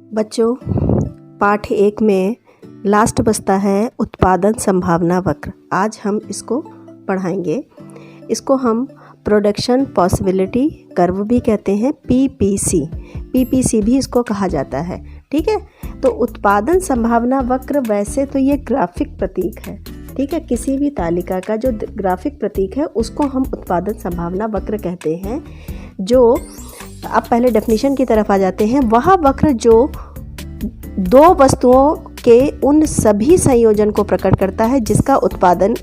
बच्चों, पाठ 1 में लास्ट बचता है उत्पादन संभावना वक्र। आज हम इसको पढ़ाएंगे। इसको हम प्रोडक्शन पॉसिबिलिटी कर्व भी कहते हैं, पीपीसी भी इसको कहा जाता है। ठीक है, तो उत्पादन संभावना वक्र वैसे तो ये ग्राफिक प्रतीक है। ठीक है, किसी भी तालिका का जो ग्राफिक प्रतीक है उसको हम उत्पादन संभावना वक्र कहते हैं। जो अब पहले डेफिनेशन की तरफ आ जाते हैं। वह वक्र जो दो वस्तुओं के उन सभी संयोजन को प्रकट करता है जिसका उत्पादन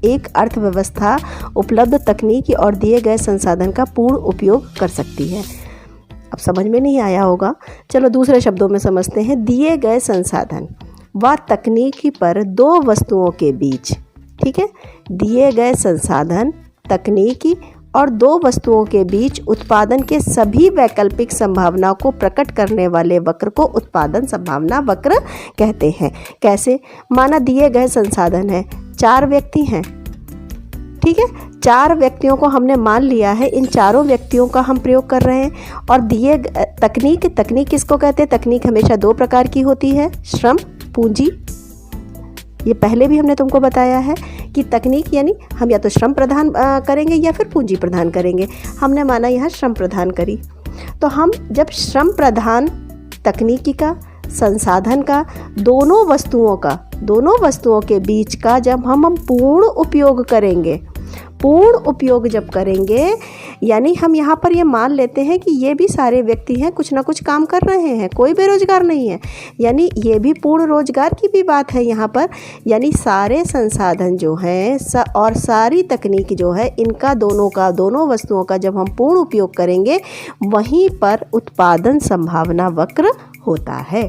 एक अर्थव्यवस्था उपलब्ध तकनीकी और दिए गए संसाधन का पूर्ण उपयोग कर सकती है। अब समझ में नहीं आया होगा, चलो दूसरे शब्दों में समझते हैं। दिए गए संसाधन व तकनीकी पर दो वस्तुओं के बीच, ठीक है, दिए गए संसाधन तकनीकी और दो वस्तुओं के बीच उत्पादन के सभी वैकल्पिक संभावनाओं को प्रकट करने वाले वक्र को उत्पादन संभावना वक्र कहते हैं। कैसे? माना दिए गए संसाधन है, 4 व्यक्ति हैं। ठीक है, 4 व्यक्तियों को हमने मान लिया है, इन चारों व्यक्तियों का हम प्रयोग कर रहे हैं। और दिए तकनीक किसको कहते हैं? तकनीक हमेशा 2 प्रकार की होती है, श्रम, पूंजी। ये पहले भी हमने तुमको बताया है कि तकनीक यानी हम या तो श्रम प्रदान करेंगे या फिर पूंजी प्रदान करेंगे। हमने माना यहाँ श्रम प्रदान करी, तो हम जब श्रम प्रदान तकनीकी का, संसाधन का, दोनों वस्तुओं के बीच का जब हम पूर्ण उपयोग करेंगे, पूर्ण उपयोग जब करेंगे यानी हम यहाँ पर ये मान लेते हैं कि ये भी सारे व्यक्ति हैं, कुछ ना कुछ काम कर रहे हैं, कोई बेरोजगार नहीं है, यानी ये भी पूर्ण रोजगार की भी बात है यहाँ पर। यानी सारे संसाधन जो हैं और सारी तकनीक जो है, इनका दोनों वस्तुओं का जब हम पूर्ण उपयोग करेंगे, वहीं पर उत्पादन संभावना वक्र होता है।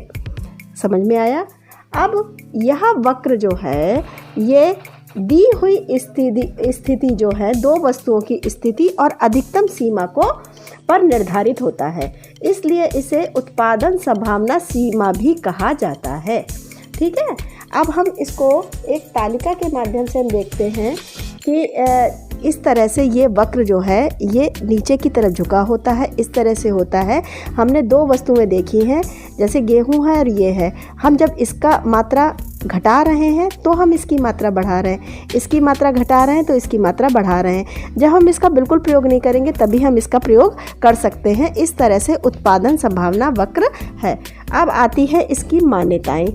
समझ में आया? अब यह वक्र जो है ये दी हुई स्थिति जो है, दो वस्तुओं की स्थिति और अधिकतम सीमा को पर निर्धारित होता है, इसलिए इसे उत्पादन संभावना सीमा भी कहा जाता है। ठीक है, अब हम इसको एक तालिका के माध्यम से हम देखते हैं कि इस तरह से ये वक्र जो है ये नीचे की तरफ झुका होता है, इस तरह से होता है। हमने 2 वस्तुएं देखी हैं, जैसे गेहूं है और ये है। हम जब इसका मात्रा घटा रहे हैं तो हम इसकी मात्रा बढ़ा रहे हैं, इसकी मात्रा घटा रहे हैं तो इसकी मात्रा बढ़ा रहे हैं। जब हम इसका बिल्कुल प्रयोग नहीं करेंगे तभी हम इसका प्रयोग कर सकते हैं। इस तरह से उत्पादन संभावना वक्र है। अब आती है इसकी मान्यताएं।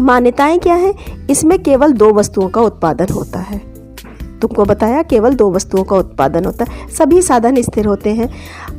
मान्यताएं क्या है? इसमें केवल 2 वस्तुओं का उत्पादन होता है। तुमको बताया केवल 2 वस्तुओं का उत्पादन होता है। सभी साधन स्थिर होते हैं,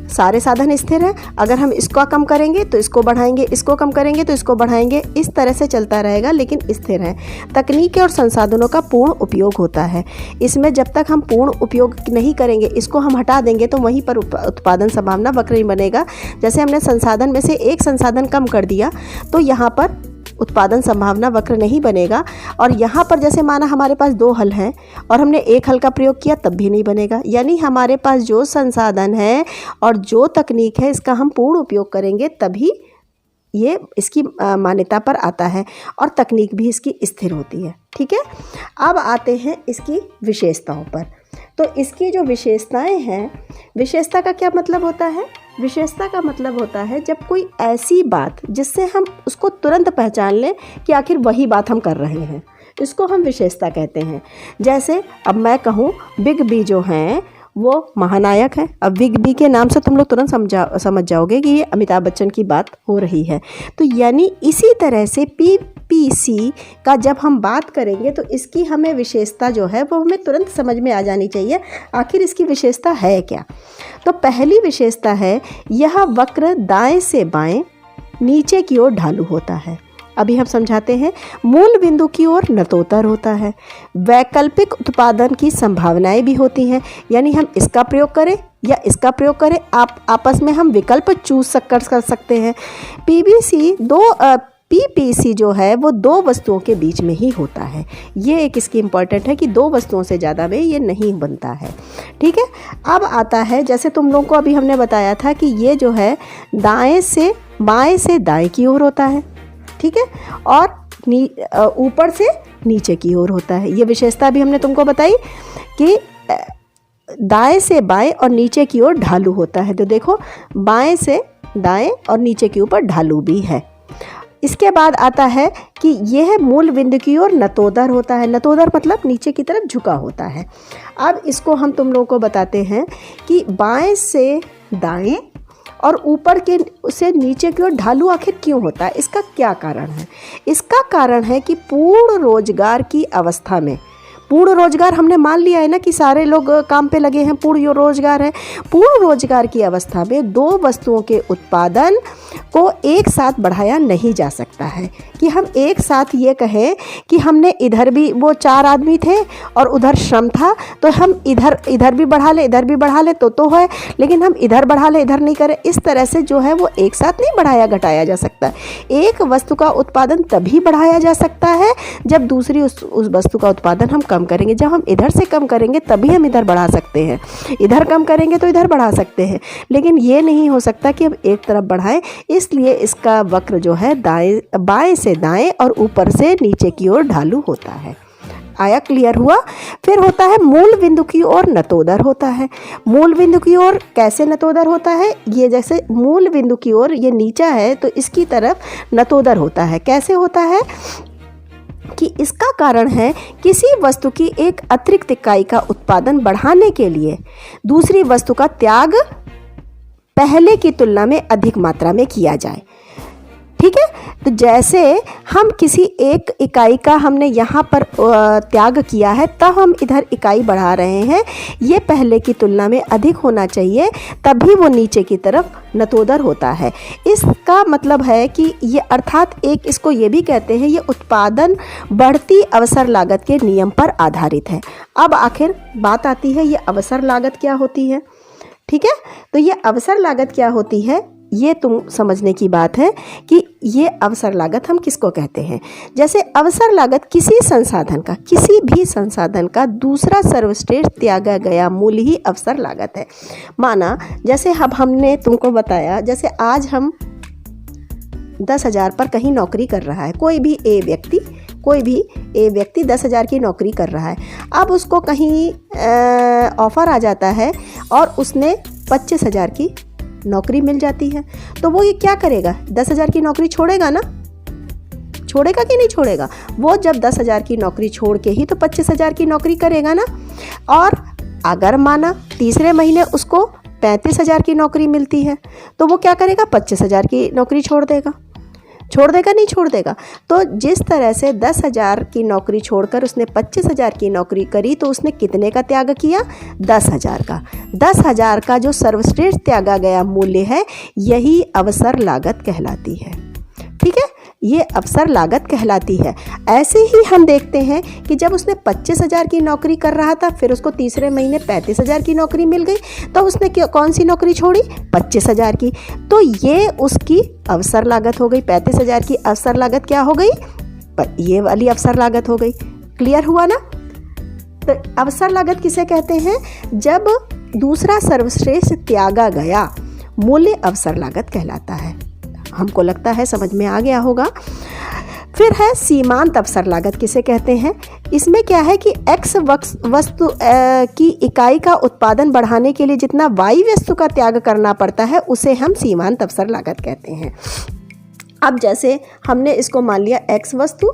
सारे साधन स्थिर हैं। अगर हम इसको कम करेंगे तो इसको बढ़ाएंगे, इसको कम करेंगे तो इसको बढ़ाएंगे, इस तरह से चलता रहेगा, लेकिन स्थिर है। तकनीकी और संसाधनों का पूर्ण उपयोग होता है। इसमें जब तक हम पूर्ण उपयोग नहीं करेंगे, इसको हम हटा देंगे तो वहीं पर उत्पादन संभावना वक्र ही बनेगा। जैसे हमने संसाधन में से एक संसाधन कम कर दिया तो यहाँ पर उत्पादन संभावना वक्र नहीं बनेगा। और यहाँ पर जैसे माना हमारे पास 2 हल हैं और हमने 1 हल का प्रयोग किया, तब भी नहीं बनेगा। यानी हमारे पास जो संसाधन है और जो तकनीक है, इसका हम पूर्ण उपयोग करेंगे तभी ये इसकी मान्यता पर आता है, और तकनीक भी इसकी स्थिर होती है। ठीक है, अब आते हैं इसकी विशेषताओं पर। तो इसकी जो विशेषताएं हैं, विशेषता का क्या मतलब होता है? विशेषता का मतलब होता है जब कोई ऐसी बात जिससे हम उसको तुरंत पहचान लें कि आखिर वही बात हम कर रहे हैं, इसको हम विशेषता कहते हैं। जैसे अब मैं कहूँ बिग बी जो हैं वो महानायक है। अब बिग बी के नाम से तुम लोग तुरंत समझ जाओगे कि ये अमिताभ बच्चन की बात हो रही है। तो यानी इसी तरह से पीपीसी का जब हम बात करेंगे तो इसकी हमें विशेषता जो है वो हमें तुरंत समझ में आ जानी चाहिए, आखिर इसकी विशेषता है क्या। तो पहली विशेषता है, यह वक्र दाएं से बाएं नीचे की ओर ढालू होता है। अभी हम समझाते हैं। मूल बिंदु की ओर नतोतर होता है। वैकल्पिक उत्पादन की संभावनाएं भी होती हैं, यानी हम इसका प्रयोग करें या इसका प्रयोग करें, आपस में हम विकल्प चूज कर सकते हैं। पीपीसी जो है वो 2 वस्तुओं के बीच में ही होता है। ये एक इसकी इम्पॉर्टेंट है कि 2 वस्तुओं से ज़्यादा में ये नहीं बनता है। ठीक है, अब आता है, जैसे तुम लोगों को अभी हमने बताया था कि ये जो है बाएं से दाएं की ओर होता है। ठीक है, और ऊपर से नीचे की ओर होता है। ये विशेषता भी हमने तुमको बताई कि दाएं से बाएं और नीचे की ओर ढालू होता है। तो देखो, बाएं से दाएं और नीचे के ऊपर ढालू भी है। इसके बाद आता है कि यह मूल बिंदु की ओर नतोदर होता है। नतोदर मतलब नीचे की तरफ झुका होता है। अब इसको हम तुम लोगों को बताते हैं कि बाएं से दाएं और ऊपर के से नीचे की ओर ढालू आखिर क्यों होता है, इसका क्या कारण है? इसका कारण है कि पूर्ण रोजगार की अवस्था में, पूर्ण रोजगार हमने मान लिया है ना कि सारे लोग काम पे लगे हैं, पूर्ण रोजगार है। पूर्ण रोजगार की अवस्था में दो वस्तुओं के उत्पादन को एक साथ बढ़ाया नहीं जा सकता है कि हम एक साथ ये कहें कि हमने इधर भी, वो 4 आदमी थे और उधर श्रम था, तो हम इधर भी बढ़ा ले, इधर भी बढ़ा ले तो है, लेकिन हम इधर बढ़ा ले इधर नहीं करें। इस तरह से जो है वो एक साथ नहीं बढ़ाया घटाया जा सकता। एक वस्तु का उत्पादन तभी बढ़ाया जा सकता है जब दूसरी उस वस्तु का उत्पादन हम कम करेंगे। जब हम इधर से कम करेंगे तभी हम इधर बढ़ा सकते हैं, इधर कम करेंगे तो इधर बढ़ा सकते हैं, लेकिन ये नहीं हो सकता कि हम एक तरफ बढ़ाएं। इसलिए इसका वक्र जो है बाएं से दाएं और ऊपर से नीचे की ओर ढालू होता है। आया, क्लियर हुआ? फिर होता है मूल बिंदु की ओर नतोदर होता है। मूल बिंदु की ओर कैसे नतोदर होता है? ये जैसे मूल बिंदु की ओर ये नीचा है तो इसकी तरफ नतोदर होता है। कैसे होता है कि इसका कारण है किसी वस्तु की एक अतिरिक्त इकाई का उत्पादन बढ़ाने के लिए दूसरी वस्तु का त्याग पहले की तुलना में अधिक मात्रा में किया जाए। ठीक है, तो जैसे हम किसी एक इकाई का हमने यहाँ पर त्याग किया है, तब हम इधर इकाई बढ़ा रहे हैं, ये पहले की तुलना में अधिक होना चाहिए, तभी वो नीचे की तरफ नतोदर होता है। इसका मतलब है कि ये अर्थात एक इसको ये भी कहते हैं, ये उत्पादन बढ़ती अवसर लागत के नियम पर आधारित है। अब आखिर बात आती है, ये अवसर लागत क्या होती है? ठीक है, तो ये अवसर लागत क्या होती है, ये तुम समझने की बात है कि ये अवसर लागत हम किसको कहते हैं। जैसे अवसर लागत किसी संसाधन का, किसी भी संसाधन का दूसरा सर्वश्रेष्ठ त्यागा गया मूल्य ही अवसर लागत है। माना जैसे अब हमने तुमको बताया, जैसे आज हम 10,000 पर कहीं नौकरी कर रहा है, कोई भी ए व्यक्ति 10,000 की नौकरी कर रहा है। अब उसको कहीं ऑफ़र आ जाता है और उसने 25,000 की नौकरी मिल जाती है, तो वो ये क्या करेगा? 10,000 की नौकरी छोड़ेगा ना? छोड़ेगा कि नहीं छोड़ेगा? वो जब 10,000 की नौकरी छोड़ के ही तो 25,000 की नौकरी करेगा ना। और अगर माना तीसरे महीने उसको 35,000 की नौकरी मिलती है, तो वो क्या करेगा? 25,000 की नौकरी छोड़ देगा नहीं छोड़ देगा? तो जिस तरह से 10,000 की नौकरी छोड़कर उसने 25,000 की नौकरी करी, तो उसने कितने का त्याग किया? 10,000 का। 10,000 का जो सर्वश्रेष्ठ त्यागा गया मूल्य है, यही अवसर लागत कहलाती है। ठीक है, ये अवसर लागत कहलाती है। ऐसे ही हम देखते हैं कि जब उसने 25,000 की नौकरी कर रहा था, फिर उसको तीसरे महीने 35,000 की नौकरी मिल गई, तो उसने कौन सी नौकरी छोड़ी? 25,000 की। तो ये उसकी अवसर लागत हो गई। 35,000 की अवसर लागत क्या हो गई? ये वाली अवसर लागत हो गई। क्लियर हुआ ना? तो अवसर लागत किसे कहते हैं? जब दूसरा सर्वश्रेष्ठ त्यागा गया मूल्य अवसर लागत कहलाता है। हमको लगता है समझ में आ गया होगा। फिर है सीमांत अवसर लागत किसे कहते हैं? इसमें क्या है कि एक्स वस्तु की इकाई का उत्पादन बढ़ाने के लिए जितना वाई वस्तु का त्याग करना पड़ता है, उसे हम सीमांत अवसर लागत कहते हैं। अब जैसे हमने इसको मान लिया एक्स वस्तु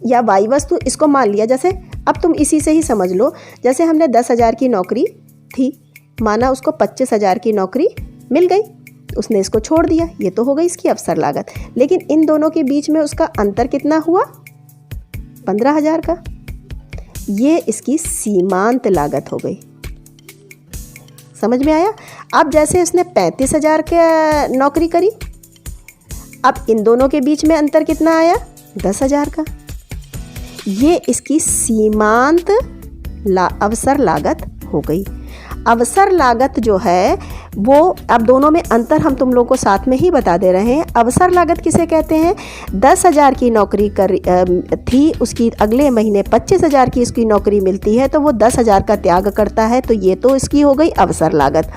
या वाई वस्तु, इसको मान लिया। जैसे अब तुम इसी से ही समझ लो, जैसे हमने 10,000 की नौकरी थी, माना उसको 25,000 की नौकरी मिल गई, उसने इसको छोड़ दिया, ये तो हो गई इसकी अवसर लागत। लेकिन इन दोनों के बीच में उसका अंतर कितना हुआ? 15,000 का। ये इसकी सीमांत लागत हो गई। समझ में आया? अब जैसे उसने 35,000 की नौकरी करी, अब इन दोनों के बीच में अंतर कितना आया? 10,000 का। ये इसकी सीमांत अवसर लागत हो गई। अवसर लागत जो है वो, अब दोनों में अंतर हम तुम लोगों को साथ में ही बता दे रहे हैं। अवसर लागत किसे कहते हैं? 10,000 की नौकरी थी, उसकी अगले महीने 25,000 की इसकी नौकरी मिलती है, तो वो 10,000 का त्याग करता है, तो ये तो इसकी हो गई अवसर लागत।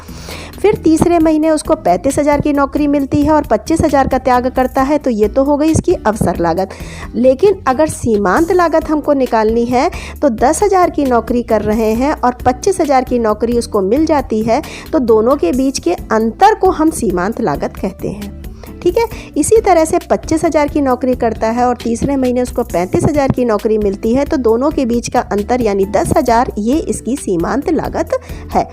फिर तीसरे महीने उसको 35,000 की नौकरी मिलती है और 25,000 का त्याग करता है, तो ये तो हो गई इसकी अवसर लागत। लेकिन अगर सीमांत लागत हमको निकालनी है, तो 10,000 की नौकरी कर रहे हैं और 25,000 की नौकरी उसको मिल जाती है, तो दोनों के बीच बीच के अंतर को हम सीमांत लागत कहते हैं। ठीक है, इसी तरह से 25,000 की नौकरी करता है और तीसरे महीने उसको 35,000 की नौकरी मिलती है, तो दोनों के बीच का अंतर यानी 10,000 ये इसकी सीमांत लागत है।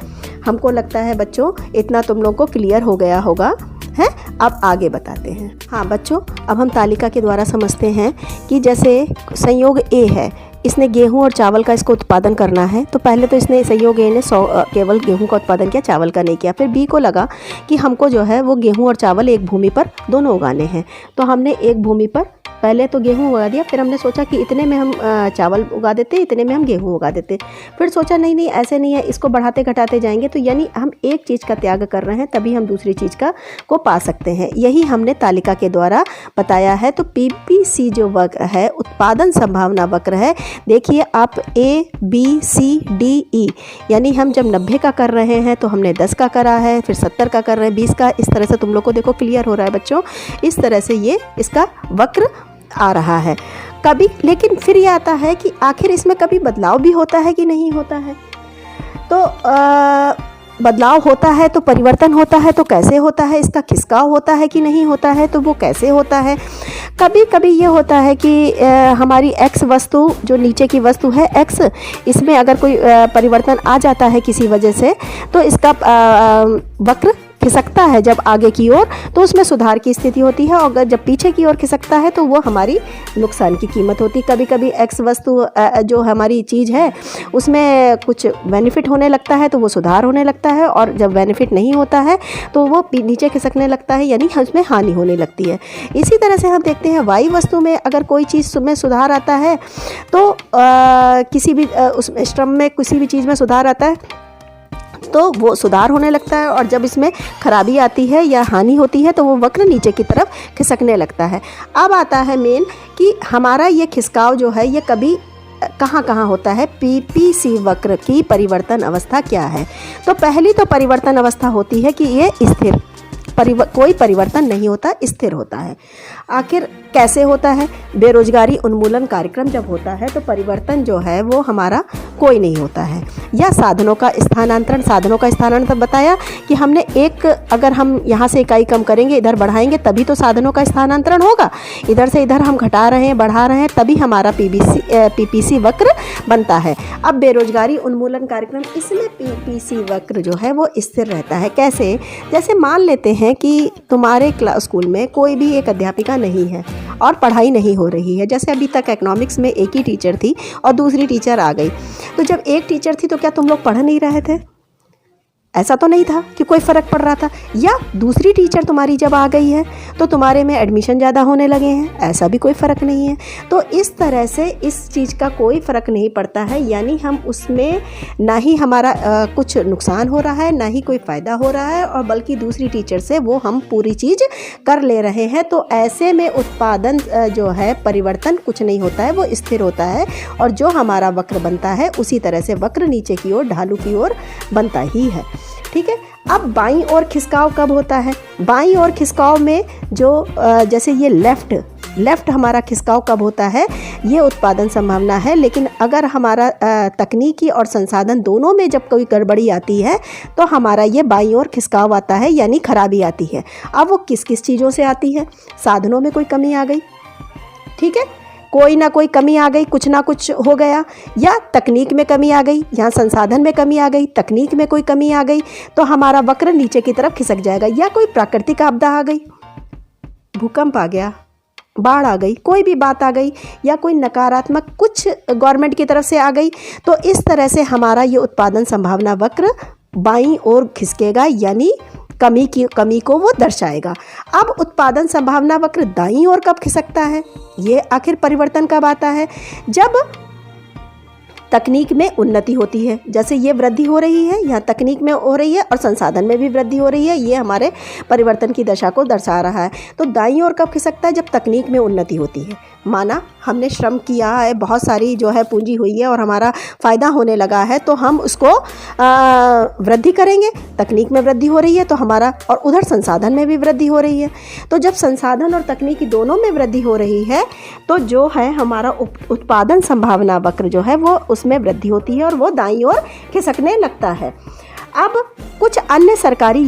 हमको लगता है बच्चों इतना तुम लोगों को क्लियर हो गया होगा है। अब आगे बताते हैं। हाँ बच्चों, अब हम तालिका के द्वारा समझते हैं कि जैसे संयोग ए है, इसने गेहूं और चावल का इसको उत्पादन करना है, तो पहले तो इसने संयोग ए ने केवल गेहूं का उत्पादन किया, चावल का नहीं किया। फिर बी को लगा कि हमको जो है वो गेहूं और चावल एक भूमि पर दोनों उगाने हैं, तो हमने एक भूमि पर पहले तो गेहूं उगा दिया, फिर हमने सोचा कि इतने में हम चावल उगा देते, इतने में हम गेहूं उगा देते। फिर सोचा नहीं नहीं ऐसे नहीं है, इसको बढ़ाते घटाते जाएंगे, तो यानी हम एक चीज़ का त्याग कर रहे हैं तभी हम दूसरी चीज़ को पा सकते हैं। यही हमने तालिका के द्वारा बताया है। तो PPC जो वक्र है, उत्पादन संभावना वक्र है, देखिए आप ABCDE, यानी हम जब 90 का कर रहे हैं तो हमने 10 का करा है, फिर 70 का कर रहे हैं, 20 का। इस तरह से तुम लोग को देखो क्लियर हो रहा है बच्चों, इस तरह से ये इसका वक्र आ रहा है। कभी लेकिन फिर ये आता है कि आखिर इसमें कभी बदलाव भी होता है कि नहीं होता है। तो बदलाव होता है तो परिवर्तन होता है, तो कैसे होता है, इसका खिसकाव होता है कि नहीं होता है, तो वो कैसे होता है। कभी कभी ये होता है कि हमारी x वस्तु जो नीचे की वस्तु है x, इसमें अगर कोई परिवर्तन आ जाता है किसी वजह से, तो इसका वक्र खिसकता है जब आगे की ओर, तो उसमें सुधार की स्थिति होती है, और जब पीछे की ओर खिसकता है तो वो हमारी नुकसान की कीमत होती है। कभी कभी एक्स वस्तु जो हमारी चीज़ है उसमें कुछ बेनिफिट होने लगता है तो वो सुधार होने लगता है, और जब बेनिफिट नहीं होता है तो वो नीचे खिसकने लगता है, यानी उसमें हानि होने लगती है। इसी तरह से हम देखते हैं वाई वस्तु में अगर कोई चीज़ में सुधार आता है तो किसी भी उसमें श्रम में किसी भी चीज़ में सुधार आता है तो वो सुधार होने लगता है, और जब इसमें खराबी आती है या हानि होती है तो वो वक्र नीचे की तरफ खिसकने लगता है। अब आता है मेन कि हमारा ये खिसकाव जो है ये कभी कहाँ कहाँ होता है। PPC वक्र की परिवर्तन अवस्था क्या है। तो पहली तो परिवर्तन अवस्था होती है कि ये स्थिर, कोई परिवर्तन नहीं होता, स्थिर होता है। आखिर कैसे होता है। बेरोजगारी उन्मूलन कार्यक्रम जब होता है तो परिवर्तन जो है वो हमारा कोई नहीं होता है। या साधनों का स्थानांतरण बताया कि हमने एक, अगर हम यहाँ से इकाई कम करेंगे इधर बढ़ाएंगे तभी तो साधनों का स्थानांतरण होगा। इधर से इधर हम घटा रहे हैं बढ़ा रहे हैं तभी हमारा PPC वक्र बनता है। अब बेरोजगारी उन्मूलन कार्यक्रम, इसमें PPC वक्र जो है वो स्थिर रहता है। कैसे, जैसे मान लेते हैं कि तुम्हारे स्कूल में कोई भी एक अध्यापिका नहीं है और पढ़ाई नहीं हो रही है। जैसे अभी तक इकोनॉमिक्स में एक ही टीचर थी और दूसरी टीचर आ गई, तो जब एक टीचर थी तो क्या तुम लोग पढ़ नहीं रहे थे? ऐसा तो नहीं था कि कोई फ़र्क पड़ रहा था। या दूसरी टीचर तुम्हारी जब आ गई है तो तुम्हारे में एडमिशन ज़्यादा होने लगे हैं, ऐसा भी कोई फ़र्क नहीं है। तो इस तरह से इस चीज़ का कोई फ़र्क नहीं पड़ता है, यानी हम उसमें ना ही हमारा कुछ नुकसान हो रहा है ना ही कोई फ़ायदा हो रहा है, और बल्कि दूसरी टीचर से वो हम पूरी चीज़ कर ले रहे हैं। तो ऐसे में उत्पादन जो है परिवर्तन कुछ नहीं होता है, वो स्थिर होता है, और जो हमारा वक्र बनता है उसी तरह से वक्र नीचे की ओर ढालू की ओर बनता ही है। ठीक है। अब बाईं ओर खिसकाव कब होता है। बाईं ओर खिसकाव में जो जैसे ये लेफ़्ट हमारा खिसकाव कब होता है, ये उत्पादन संभावना है। लेकिन अगर हमारा तकनीकी और संसाधन दोनों में जब कोई गड़बड़ी आती है तो हमारा ये बाईं ओर खिसकाव आता है, यानी खराबी आती है। अब वो किस किस चीज़ों से आती है। साधनों में कोई कमी आ गई, ठीक है, कोई ना कोई कमी आ गई, कुछ ना कुछ हो गया, या तकनीक में कमी आ गई, यहाँ संसाधन में कमी आ गई, तकनीक में कोई कमी आ गई, तो हमारा वक्र नीचे की तरफ खिसक जाएगा। या कोई प्राकृतिक आपदा आ गई, भूकंप आ गया, बाढ़ आ गई, कोई भी बात आ गई, या कोई नकारात्मक कुछ गवर्नमेंट की तरफ से आ गई, तो इस तरह से हमारा ये उत्पादन संभावना वक्र बाईं ओर खिसकेगा, यानी कमी को वो दर्शाएगा। अब उत्पादन संभावना वक्र दाईं ओर कब खिसकता है, ये आखिर परिवर्तन कब आता है। जब तकनीक में उन्नति होती है, जैसे ये वृद्धि हो रही है, यहाँ तकनीक में हो रही है और संसाधन में भी वृद्धि हो रही है, ये हमारे परिवर्तन की दशा को दर्शा रहा है। तो दाईं ओर कब खिसकता है, जब तकनीक में उन्नति होती है। माना हमने श्रम किया है, बहुत सारी जो है पूंजी हुई है और हमारा फ़ायदा होने लगा है, तो हम उसको वृद्धि करेंगे। तकनीक में वृद्धि हो रही है तो हमारा, और उधर संसाधन में भी वृद्धि हो रही है। तो जब संसाधन और तकनीकी दोनों में वृद्धि हो रही है तो जो है हमारा उत्पादन संभावना वक्र जो है वो उसमें वृद्धि होती है और वो दाईं ओर खिसकने लगता है। अब कुछ अन्य सरकारी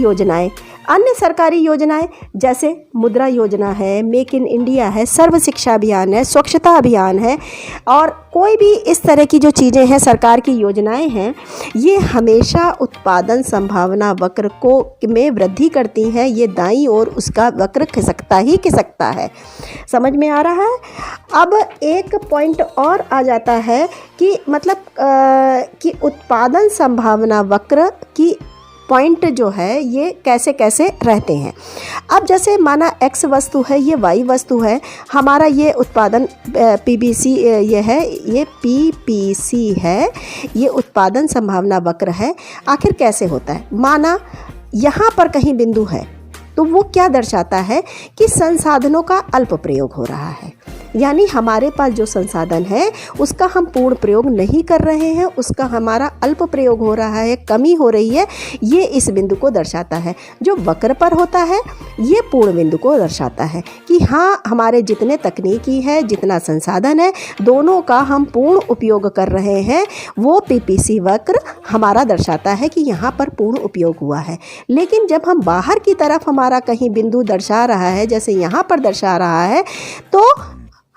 योजनाएं जैसे मुद्रा योजना है, मेक इन इंडिया है, सर्व शिक्षा अभियान है, स्वच्छता अभियान है, और कोई भी इस तरह की जो चीज़ें हैं, सरकार की योजनाएं हैं, ये हमेशा उत्पादन संभावना वक्र को में वृद्धि करती हैं। ये दाईं ओर उसका वक्र खिसकता ही खिसकता है। समझ में आ रहा है? अब एक पॉइंट और आ जाता है कि मतलब कि उत्पादन संभावना वक्र की पॉइंट जो है ये कैसे कैसे रहते हैं। अब जैसे माना x वस्तु है, ये y वस्तु है, हमारा ये उत्पादन PBC ये है, ये PPC है, ये उत्पादन संभावना वक्र है। आखिर कैसे होता है? माना यहाँ पर कहीं बिंदु है तो वो क्या दर्शाता है कि संसाधनों का अल्प प्रयोग हो रहा है, यानी हमारे पास जो संसाधन है उसका हम पूर्ण प्रयोग नहीं कर रहे हैं, उसका हमारा अल्प प्रयोग हो रहा है, कमी हो रही है। ये इस बिंदु को दर्शाता है। जो वक्र पर होता है ये पूर्ण बिंदु को दर्शाता है कि हाँ, हमारे जितने तकनीकी है, जितना संसाधन है, दोनों का हम पूर्ण उपयोग कर रहे हैं। वो PPC वक्र हमारा दर्शाता है कि यहाँ पर पूर्ण उपयोग हुआ है। लेकिन जब हम बाहर की तरफ हमारा कहीं बिंदु दर्शा रहा है, जैसे यहाँ पर दर्शा रहा है, तो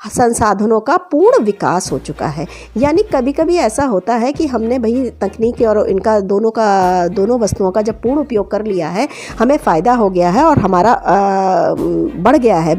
संसाधनों का पूर्ण विकास हो चुका है। यानी कभी कभी ऐसा होता है कि हमने भाई तकनीक और इनका दोनों वस्तुओं का जब पूर्ण उपयोग कर लिया है, हमें फ़ायदा हो गया है और हमारा बढ़ गया है,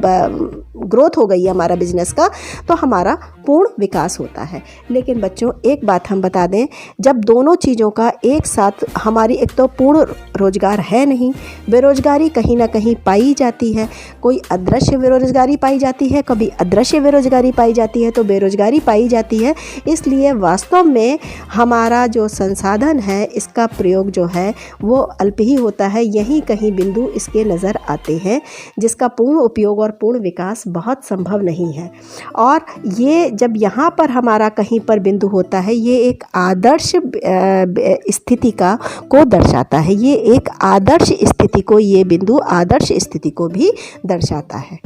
ग्रोथ हो गई है हमारा बिजनेस का, तो हमारा पूर्ण विकास होता है। लेकिन बच्चों एक बात हम बता दें, जब दोनों चीज़ों का एक साथ, हमारी एक तो पूर्ण रोजगार है नहीं, बेरोजगारी कहीं ना कहीं पाई जाती है, कोई अदृश्य बेरोजगारी पाई जाती है, कभी अदृश्य बेरोजगारी पाई जाती है, तो बेरोजगारी पाई जाती है। इसलिए वास्तव में हमारा जो संसाधन है इसका प्रयोग जो है वो अल्प ही होता है। यहीं कहीं बिंदु इसके नज़र आते हैं जिसका पूर्ण उपयोग और पूर्ण विकास बहुत संभव नहीं है। और ये जब यहाँ पर हमारा कहीं पर बिंदु होता है, ये एक आदर्श स्थिति को दर्शाता है। ये एक आदर्श स्थिति को, ये बिंदु आदर्श स्थिति को भी दर्शाता है।